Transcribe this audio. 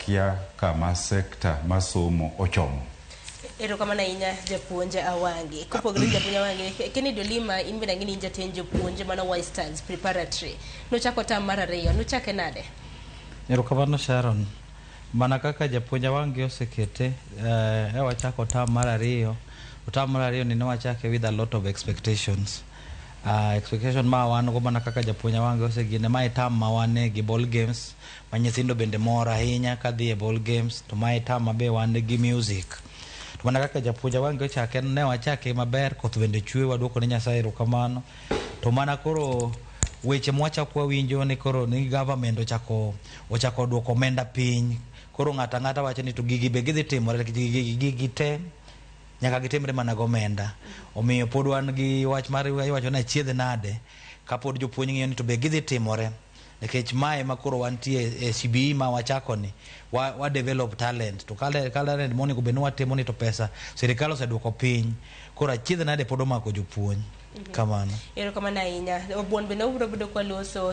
wakia kama sekta masomo ochomo. Ero kama na inya japuonje awangi kopogre japuonje awangi keni dolima imbe na ngini jatenje puonje mana Westlands preparatory no chako tam mara reyo no chake nade. Ero kama no Sharon mana kaka japuonje awangi osekete wachako tam mara reyo ni wachake with a lot of expectations. Expectation ma wan go mana kaka japuonje awangi osegine mai tam ma wane gi ball games manyithindo bende mora ahinya kadhi e ball games to mai tam mabe wan gi music. Mana kaka japuonje awangi ochake ne wachake maber koth bende chwe waduoko ne Nyasaye erokamano to mana koro weche mwachako winjo ni koro ni government ochako duoko omenda piny koro ng'ata wacho ni to gigi be gidhi timore gigi te nyaka gitimre mana gomenda omiyo pod wan gi wach mar wacho na chiedh nade kapod jopuonj ng'iyo ni to be gidhi timore nikech mae makoro wantie e CBE ma wachako ni wa develop talent to talent moni go benwa temo ni to pesa serikal oseduoko piny koro chiedh nade pod omako jopuonj kamano. Ero kama na inya obuon bende ubro bedo kwa loso